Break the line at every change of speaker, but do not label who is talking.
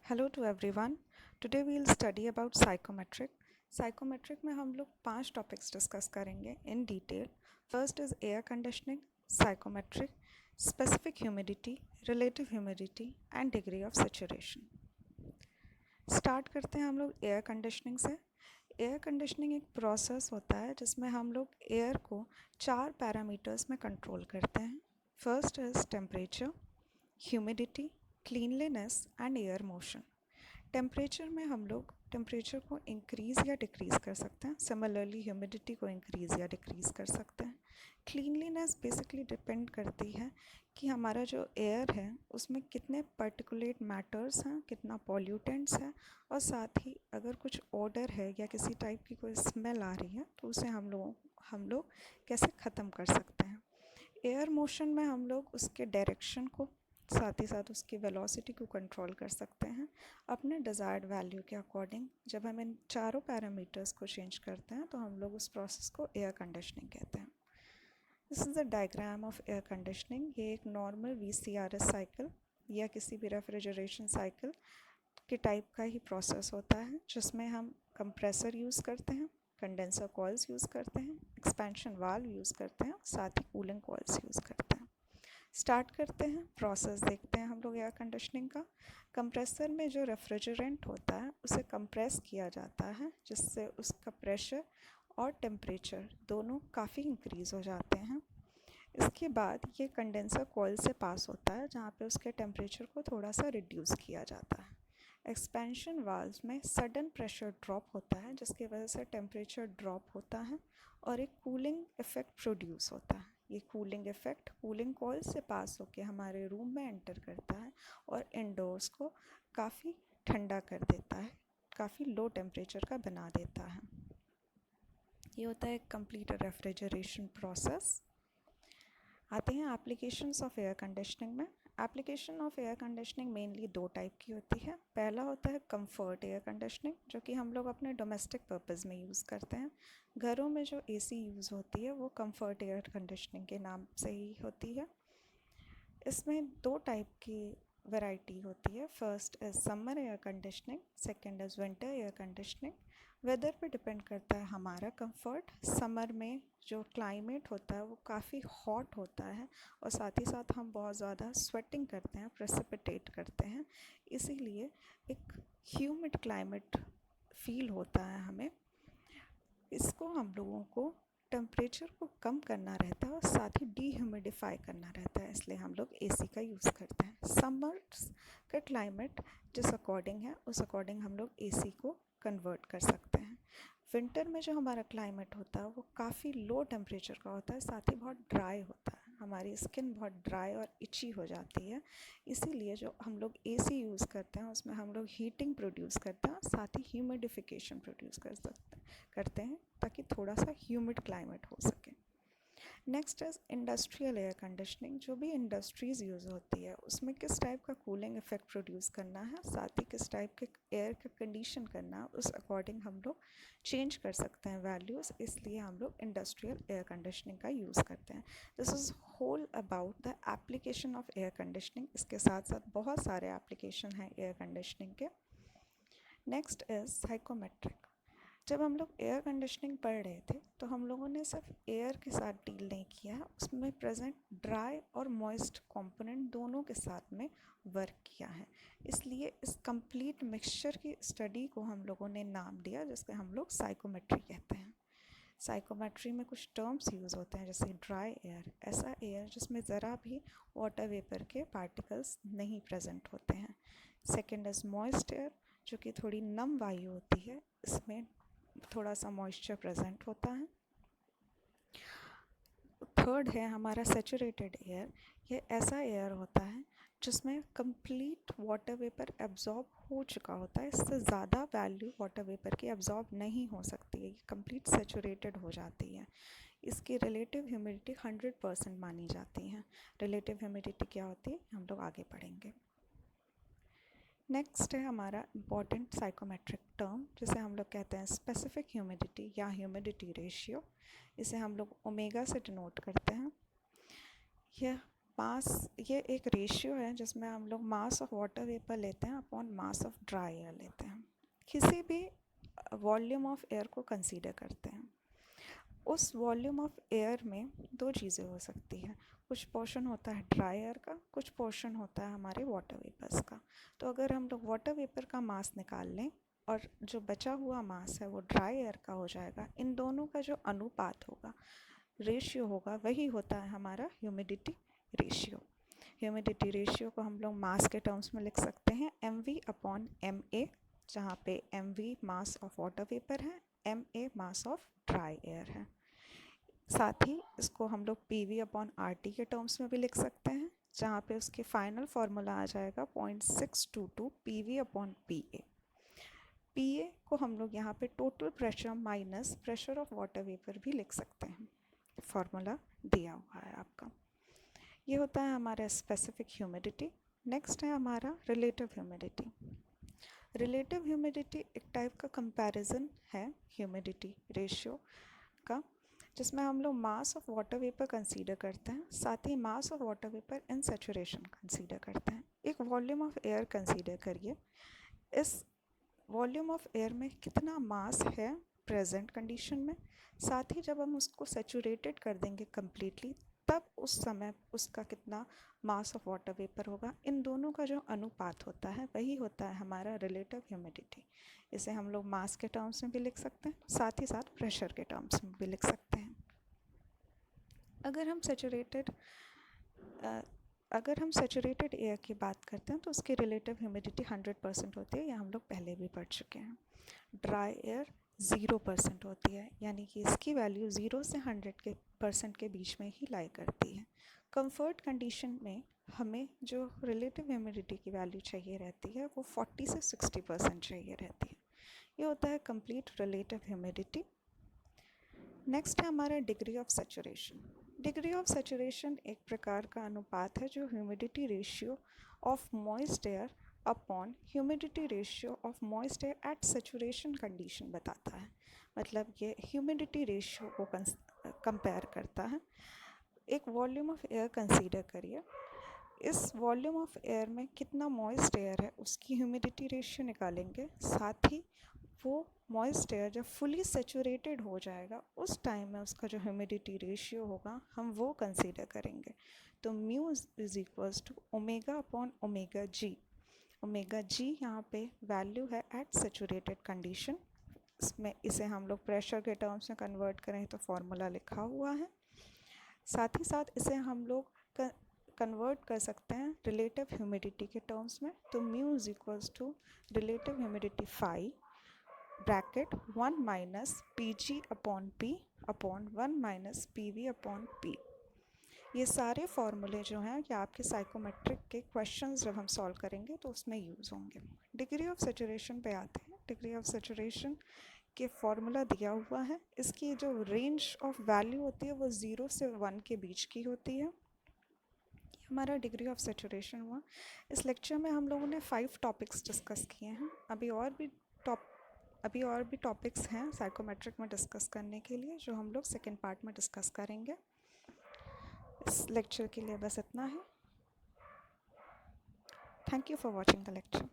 Hello to everyone. Today we will study about psychometric. Psychometric में हम लोग 5 topics discuss करेंगे in detail. First is air conditioning, psychometric, specific humidity, relative humidity and degree of saturation. Start करते हैं हम लोग air conditioning से। Air conditioning एक प्रोसेस होता है जिसमें हम लोग एयर को 4 पैरामीटर्स में कंट्रोल करते हैं। First is temperature, humidity, cleanliness and air motion. Temperature में हम लोग टेम्परेचर को इंक्रीज़ या डिक्रीज़ कर सकते हैं। सिमिलरली ह्यूमिडिटी को इंक्रीज़ या डिक्रीज़ कर सकते हैं। क्लीनलीनेस बेसिकली डिपेंड करती है कि हमारा जो एयर है उसमें कितने पर्टिकुलेट मैटर्स हैं, कितना पॉल्यूटेंट्स है, और साथ ही अगर कुछ ऑडर है या किसी टाइप की कोई स्मेल आ रही है तो उसे हम लोग कैसे ख़त्म कर सकते हैं। एयर मोशन में हम लोग उसके डायरेक्शन को साथ ही साथ उसकी वेलोसिटी को कंट्रोल कर सकते हैं अपने डिज़ायर्ड वैल्यू के अकॉर्डिंग। जब हम इन चारों पैरामीटर्स को चेंज करते हैं तो हम लोग उस प्रोसेस को एयर कंडीशनिंग कहते हैं। This is the diagram of air conditioning. ये एक नॉर्मल VCRS साइकिल या किसी भी रेफ्रिजरेशन साइकिल के टाइप का ही प्रोसेस होता है जिसमें हम कंप्रेसर यूज़ करते हैं, कंडेंसर कॉइल्स यूज़ करते हैं, एक्सपेंशन वाल्व यूज़ करते हैं, साथ ही कूलिंग कॉइल्स यूज़ करते हैं। स्टार्ट करते हैं, प्रोसेस देखते हैं हम लोग एयर कंडीशनिंग का। कंप्रेसर में जो रेफ्रिजरेंट होता है उसे कंप्रेस किया जाता है जिससे उसका प्रेशर और टेम्परेचर दोनों काफ़ी इंक्रीज़ हो जाते हैं। इसके बाद ये कंडेंसर कॉइल से पास होता है जहाँ पे उसके टेम्परेचर को थोड़ा सा रिड्यूस किया जाता है। एक्सपेंशन वाल्व्स में सडन प्रेशर ड्रॉप होता है जिसकी वजह से टेम्परेचर ड्रॉप होता है और एक कूलिंग इफ़ेक्ट प्रोड्यूस होता है। ये कूलिंग इफ़ेक्ट कूलिंग कॉइल से पास होकर हमारे रूम में एंटर करता है और इंडोर्स को काफ़ी ठंडा कर देता है, काफ़ी लो टेम्परेचर का बना देता है। ये होता है कंप्लीट रेफ्रिजरेशन प्रोसेस। आते हैं एप्लीकेशंस ऑफ एयर कंडीशनिंग में। Application of air conditioning mainly 2 type की होती है। पहला होता है कंफर्ट एयर कंडीशनिंग, जो कि हम लोग अपने डोमेस्टिक पर्पज़ में यूज़ करते हैं। घरों में जो AC यूज़ होती है वो कंफर्ट एयर कंडीशनिंग के नाम से ही होती है। इसमें 2 टाइप की वैरायटी होती है। First is summer air conditioning, second is winter air conditioning. Weather पे डिपेंड करता है हमारा कंफर्ट। समर में जो क्लाइमेट होता है वो काफ़ी हॉट होता है और साथ ही साथ हम बहुत ज़्यादा स्वेटिंग करते हैं, प्रेसिपिटेट करते हैं, इसीलिए एक ह्यूमिड क्लाइमेट फील होता है हमें। इसको हम लोगों को टेम्परेचर को कम करना रहता है और साथ ही डीह्यूमिडिफाई करना रहता है, इसलिए हम लोग AC का यूज़ करते हैं। समर्स का क्लाइमेट जिस अकॉर्डिंग है उस अकॉर्डिंग हम लोग AC को कन्वर्ट कर सकते हैं। विंटर में जो हमारा क्लाइमेट होता है वो काफ़ी लो टेम्परेचर का होता है, साथ ही बहुत ड्राई होता है। हमारी स्किन बहुत ड्राई और इची हो जाती है, इसीलिए जो हम लोग AC यूज़ करते हैं उसमें हम लोग हीटिंग प्रोड्यूस करते हैं और साथ ही ह्यूमिडिफिकेशन प्रोड्यूस करते हैं ताकि थोड़ा सा ह्यूमिड क्लाइमेट हो सके। Next is industrial air conditioning. जो भी इंडस्ट्रीज़ यूज़ होती है उसमें किस टाइप का कूलिंग इफेक्ट प्रोड्यूस करना है, साथ ही किस टाइप के एयर का कंडीशन करना है, उस अकॉर्डिंग हम लोग चेंज कर सकते हैं वैल्यूज़, इसलिए हम लोग इंडस्ट्रियल एयर कंडीशनिंग का यूज़ करते हैं। This is whole about the application of air conditioning. इसके साथ साथ बहुत सारे एप्लीकेशन हैं एयर कंडीशनिंग के। Next is psychometric. जब हम लोग एयर कंडीशनिंग पढ़ रहे थे तो हम लोगों ने सिर्फ एयर के साथ डील नहीं किया, उसमें प्रेजेंट ड्राई और मॉइस्ट कंपोनेंट दोनों के साथ में वर्क किया है। इसलिए इस कंप्लीट मिक्सचर की स्टडी को हम लोगों ने नाम दिया जिससे हम लोग साइकोमेट्री कहते हैं। साइकोमेट्री में कुछ टर्म्स यूज़ होते हैं जैसे ड्राई एयर, ऐसा एयर जिसमें ज़रा भी वाटर वेपर के पार्टिकल्स नहीं प्रेजेंट होते हैं। सेकेंड इज़ मॉइस्ट एयर, जो कि थोड़ी नम वायु होती है, इसमें थोड़ा सा मॉइस्चर प्रेजेंट होता है। थर्ड है हमारा सैचुरेटेड एयर। ये ऐसा एयर होता है जिसमें कंप्लीट वाटर वेपर एब्जॉर्ब हो चुका होता है, इससे ज़्यादा वैल्यू वाटर वेपर की एब्जॉर्ब नहीं हो सकती है, ये कंप्लीट सैचुरेटेड हो जाती है। इसकी रिलेटिव ह्यूमिडिटी 100% मानी जाती है। रिलेटिव ह्यूमिडिटी क्या होती है हम लोग आगे पढ़ेंगे। नेक्स्ट है हमारा इम्पॉर्टेंट साइकोमेट्रिक टर्म जिसे हम लोग कहते हैं स्पेसिफिक ह्यूमिडिटी या ह्यूमिडिटी रेशियो। इसे हम लोग ओमेगा से डिनोट करते हैं। यह मास, ये एक रेशियो है जिसमें हम लोग मास ऑफ वाटर वेपर लेते हैं upon mass of dry air लेते हैं। किसी भी वॉल्यूम ऑफ एयर को कंसीडर करते हैं, उस वॉल्यूम ऑफ एयर में दो चीज़ें हो सकती हैं। कुछ पोर्शन होता है ड्राई एयर का, कुछ पोर्शन होता है हमारे वाटर वेपर्स का। तो अगर हम लोग वाटर वेपर का मास निकाल लें और जो बचा हुआ मास है वो ड्राई एयर का हो जाएगा, इन दोनों का जो अनुपात होगा, रेशियो होगा, वही होता है हमारा ह्यूमिडिटी रेशियो। ह्यूमिडिटी रेशियो को हम लोग मास के टर्म्स में लिख सकते हैं mv अपॉन ma, जहाँ पे mv mass of water vapour है, ma mass of dry air है। साथ ही इसको हम लोग pv अपॉन RT के टर्म्स में भी लिख सकते हैं, जहाँ पे उसके फाइनल फार्मूला आ जाएगा 0.622 pv अपॉन pa। pa को हम लोग यहाँ पे total pressure minus pressure of water vapour भी लिख सकते हैं। फार्मूला दिया हुआ है आपका। ये होता है हमारा स्पेसिफिक ह्यूमिडिटी। नेक्स्ट है हमारा रिलेटिव ह्यूमिडिटी। रिलेटिव ह्यूमिडिटी एक टाइप का कंपैरिजन है ह्यूमिडिटी रेशियो का, जिसमें हम लोग mass of water vapour consider करते हैं, साथ ही mass of water vapour in saturation consider करते हैं। एक वॉल्यूम ऑफ एयर कंसीडर करिए, इस वॉल्यूम ऑफ एयर में कितना मास है प्रेजेंट कंडीशन में, साथ ही जब हम उसको सैचुरेटेड कर देंगे कम्प्लीटली, तब उस समय उसका कितना मास ऑफ वाटर वेपर होगा। इन दोनों का जो अनुपात होता है वही होता है हमारा रिलेटिव ह्यूमिडिटी। इसे हम लोग मास के टर्म्स में भी लिख सकते हैं, साथ ही साथ प्रेशर के टर्म्स में भी लिख सकते हैं। अगर हम सैचुरेटेड एयर की बात करते हैं तो उसकी रिलेटिव ह्यूमिडिटी 100% होती है, यह हम लोग पहले भी पढ़ चुके हैं। ड्राई एयर 0% होती है, यानी कि इसकी वैल्यू 0 से 100% के बीच में ही लाई करती है। कंफर्ट कंडीशन में हमें जो रिलेटिव ह्यूमिडिटी की वैल्यू चाहिए रहती है वो 40 से 60% चाहिए रहती है। ये होता है कंप्लीट रिलेटिव ह्यूमिडिटी। नेक्स्ट है हमारा degree of saturation. Degree of saturation एक प्रकार का अनुपात है जो humidity ratio of moist air upon humidity ratio of moist air at saturation condition बताता है। मतलब ये ह्यूमिडिटी रेशियो को कंपेयर करता है। एक वॉल्यूम ऑफ एयर कंसीडर करिए, इस वॉल्यूम ऑफ एयर में कितना मॉइस्ट एयर है उसकी ह्यूमिडिटी रेशियो निकालेंगे, साथ ही वो मॉइस्ट एयर जब फुली सेचुरेटेड हो जाएगा उस टाइम में उसका जो ह्यूमिडिटी रेशियो होगा हम वो कंसीडर करेंगे। तो mu is equals to omega upon omega G. Omega G यहाँ पे वैल्यू है एट सेचुरेटेड कंडीशन। इसमें इसे हम लोग प्रेशर के टर्म्स में कन्वर्ट करें तो फॉर्मूला लिखा हुआ है। साथ ही साथ इसे हम लोग कन्वर्ट कर सकते हैं रिलेटिव ह्यूमिडिटी के टर्म्स में। तो mu is equals to relative humidity phi bracket 1 minus P G upon P upon 1 minus P V upon P. ये सारे फॉर्मूले जो हैं ये आपके साइकोमेट्रिक के क्वेश्चंस जब हम सॉल्व करेंगे तो उसमें यूज़ होंगे। डिग्री ऑफ सैचुरेशन पे आते हैं। डिग्री ऑफ सैचुरेशन के फॉर्मूला दिया हुआ है। इसकी जो रेंज ऑफ वैल्यू होती है वो 0 से 1 के बीच की होती है। हमारा डिग्री ऑफ सैचुरेशन हुआ। इस लेक्चर में हम लोगों ने 5 टॉपिक्स डिस्कस किए हैं। अभी और भी टॉपिक्स हैं साइकोमेट्रिक में डिस्कस करने के लिए, जो हम लोग सेकेंड पार्ट में डिस्कस करेंगे। इस लेक्चर के लिए बस इतना ही। Thank you for watching the lecture.